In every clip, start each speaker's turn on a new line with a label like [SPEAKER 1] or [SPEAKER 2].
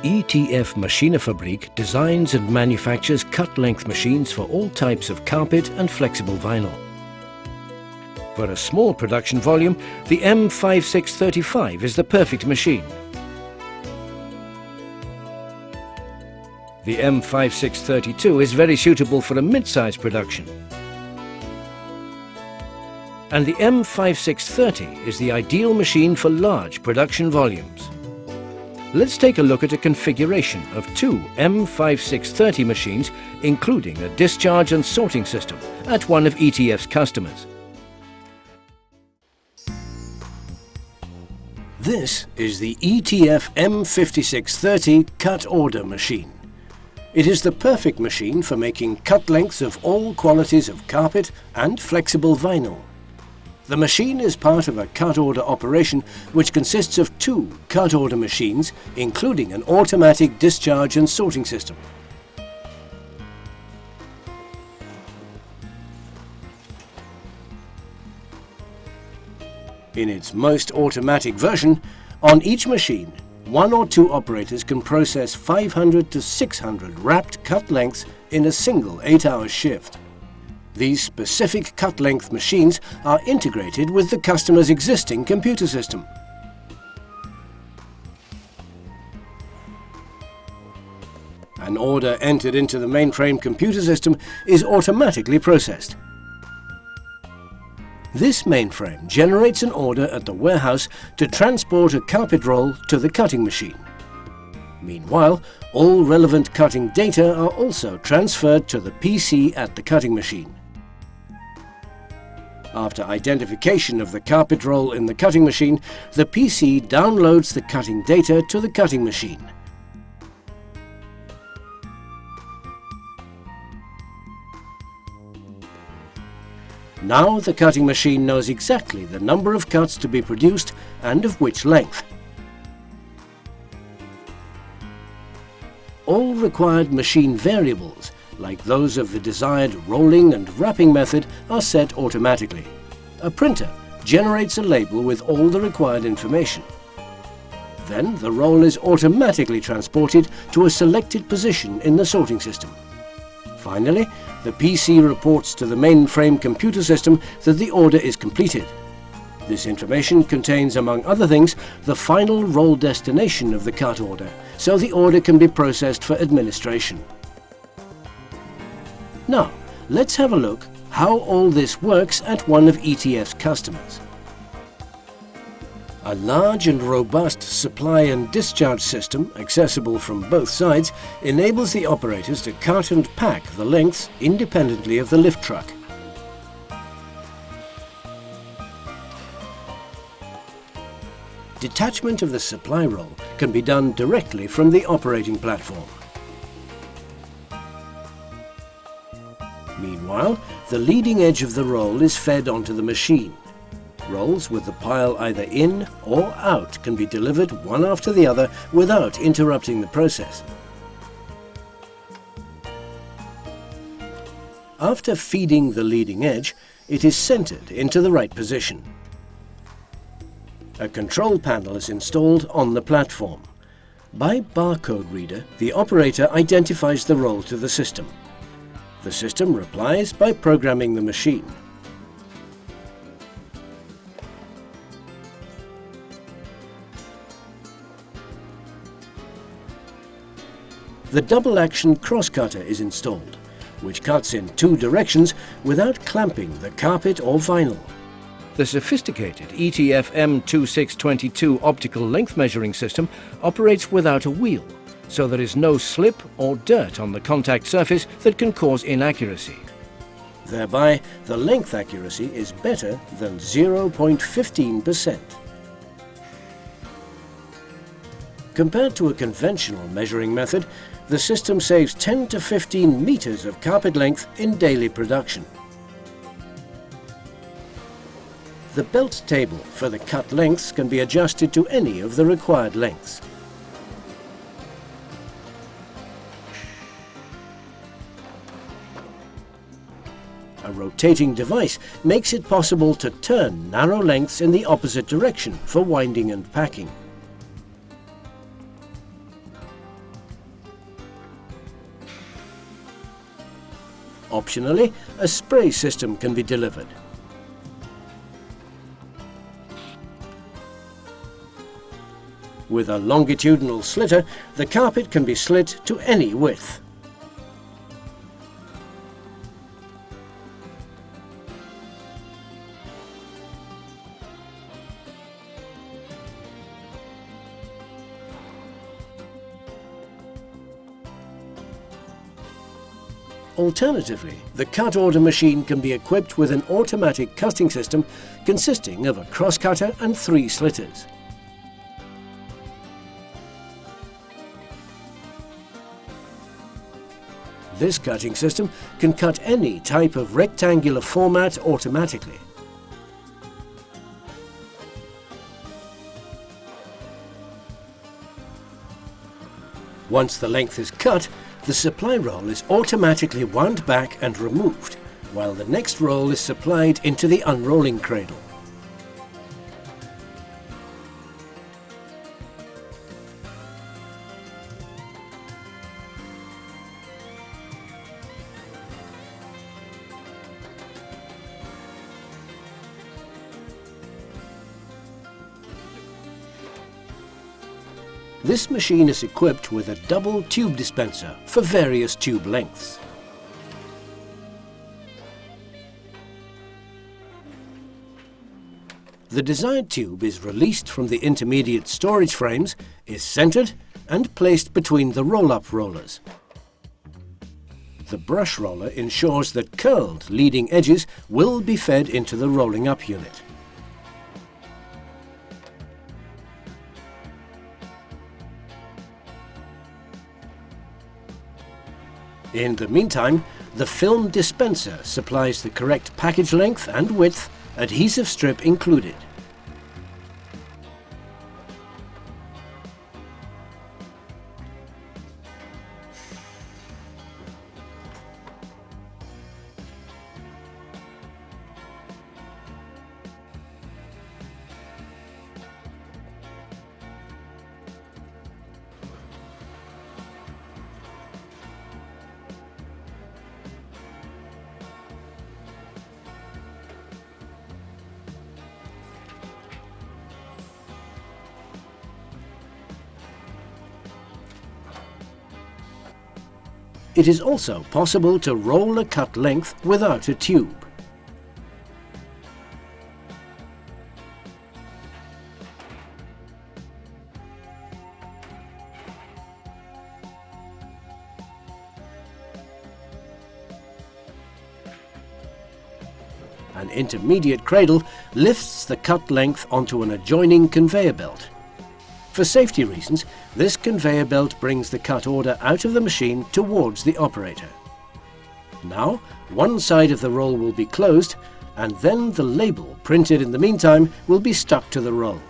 [SPEAKER 1] ETF Machinefabriek designs and manufactures cut-length machines for all types of carpet and flexible vinyl. For a small production volume, the M5635 is the perfect machine. The M5632 is very suitable for a mid-size production. And the M5630 is the ideal machine for large production volumes. Let's take a look at a configuration of two M5630 machines, including a discharge and sorting system, at one of ETF's customers. This is the ETF M5630 cut order machine. It is the perfect machine for making cut lengths of all qualities of carpet and flexible vinyl. The machine is part of a cut order operation which consists of two cut order machines, including an automatic discharge and sorting system. In its most automatic version, on each machine, one or two operators can process 500 to 600 wrapped cut lengths in a single 8-hour shift. These specific cut-length machines are integrated with the customer's existing computer system. An order entered into the mainframe computer system is automatically processed. This mainframe generates an order at the warehouse to transport a carpet roll to the cutting machine. Meanwhile, all relevant cutting data are also transferred to the PC at the cutting machine. After identification of the carpet roll in the cutting machine, the PC downloads the cutting data to the cutting machine. Now the cutting machine knows exactly the number of cuts to be produced and of which length. All required machine variables, like those of the desired rolling and wrapping method, are set automatically. A printer generates a label with all the required information. Then the roll is automatically transported to a selected position in the sorting system. Finally, the PC reports to the mainframe computer system that the order is completed. This information contains, among other things, the final roll destination of the cut order, so the order can be processed for administration. Now, let's have a look how all this works at one of ETF's customers. A large and robust supply and discharge system, accessible from both sides, enables the operators to cut and pack the lengths independently of the lift truck. Detachment of the supply roll can be done directly from the operating platform. Meanwhile, the leading edge of the roll is fed onto the machine. Rolls with the pile either in or out can be delivered one after the other without interrupting the process. After feeding the leading edge, it is centered into the right position. A control panel is installed on the platform. By barcode reader, the operator identifies the roll to the system. The system replies by programming the machine. The double-action cross-cutter is installed, which cuts in two directions without clamping the carpet or vinyl. The sophisticated ETF M2622 optical length measuring system operates without a wheel, so there is no slip or dirt on the contact surface that can cause inaccuracy. Thereby, the length accuracy is better than 0.15%. Compared to a conventional measuring method, the system saves 10 to 15 meters of carpet length in daily production. The belt table for the cut lengths can be adjusted to any of the required lengths. A rotating device makes it possible to turn narrow lengths in the opposite direction for winding and packing. Optionally, a spray system can be delivered. With a longitudinal slitter, the carpet can be slit to any width. Alternatively, the cut order machine can be equipped with an automatic cutting system consisting of a cross cutter and 3 slitters. This cutting system can cut any type of rectangular format automatically. Once the length is cut, the supply roll is automatically wound back and removed, while the next roll is supplied into the unrolling cradle. This machine is equipped with a double tube dispenser for various tube lengths. The desired tube is released from the intermediate storage frames, is centered and placed between the roll-up rollers. The brush roller ensures that curled leading edges will be fed into the rolling up unit. In the meantime, the film dispenser supplies the correct package length and width, adhesive strip included. It is also possible to roll a cut length without a tube. An intermediate cradle lifts the cut length onto an adjoining conveyor belt. For safety reasons, this conveyor belt brings the cut order out of the machine towards the operator. Now, one side of the roll will be closed, and then the label printed in the meantime will be stuck to the roll.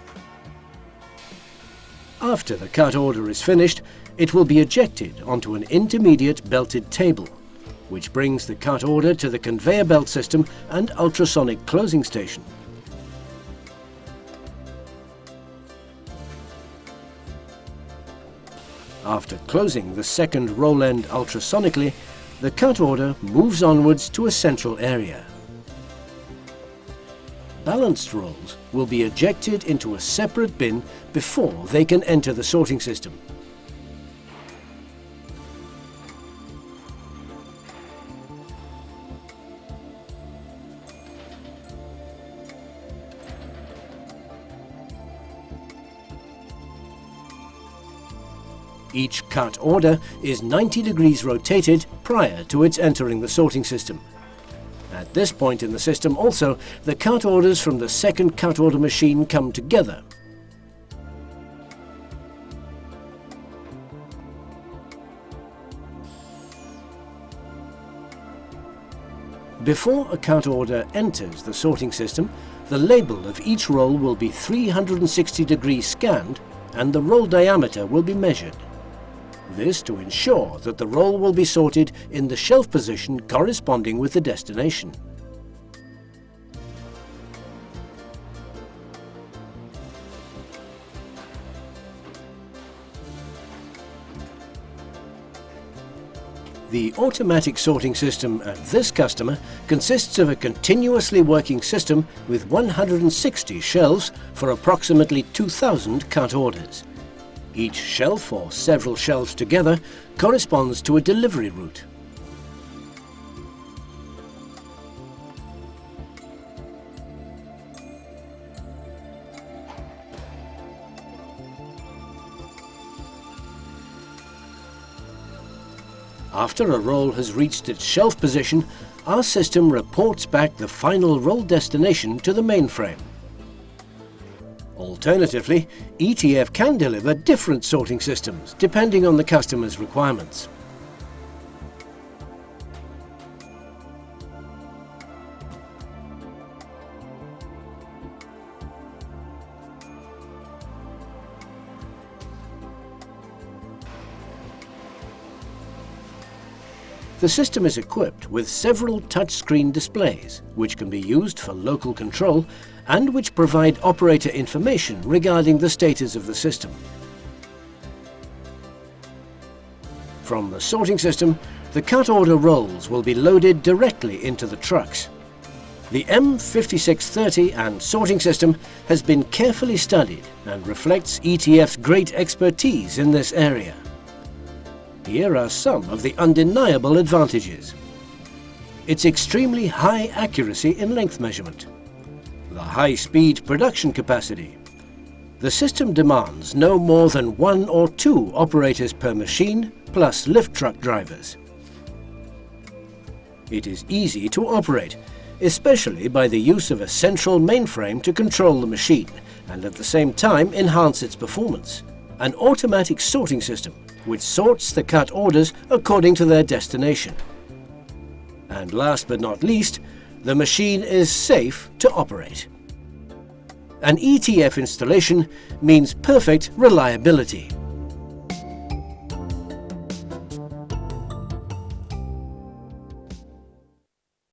[SPEAKER 1] After the cut order is finished, it will be ejected onto an intermediate belted table, which brings the cut order to the conveyor belt system and ultrasonic closing station. After closing the second roll end ultrasonically, the cut order moves onwards to a central area. Balanced rolls will be ejected into a separate bin before they can enter the sorting system. Each cut order is 90 degrees rotated prior to its entering the sorting system. At this point in the system also, the cut orders from the second cut order machine come together. Before a cut order enters the sorting system, the label of each roll will be 360 degrees scanned and the roll diameter will be measured. This to ensure that the roll will be sorted in the shelf position corresponding with the destination. The automatic sorting system at this customer consists of a continuously working system with 160 shelves for approximately 2,000 cut orders. Each shelf, or several shelves together, corresponds to a delivery route. After a roll has reached its shelf position, our system reports back the final roll destination to the mainframe. Alternatively, ETF can deliver different sorting systems depending on the customer's requirements. The system is equipped with several touchscreen displays, which can be used for local control and which provide operator information regarding the status of the system. From the sorting system, the cut order rolls will be loaded directly into the trucks. The M5630 and sorting system has been carefully studied and reflects ETF's great expertise in this area. Here are some of the undeniable advantages. Its extremely high accuracy in length measurement. The high-speed production capacity. The system demands no more than 1 or 2 operators per machine, plus lift truck drivers. It is easy to operate, especially by the use of a central mainframe to control the machine and at the same time enhance its performance. An automatic sorting system which sorts the cut orders according to their destination. And last but not least, the machine is safe to operate. An ETF installation means perfect reliability.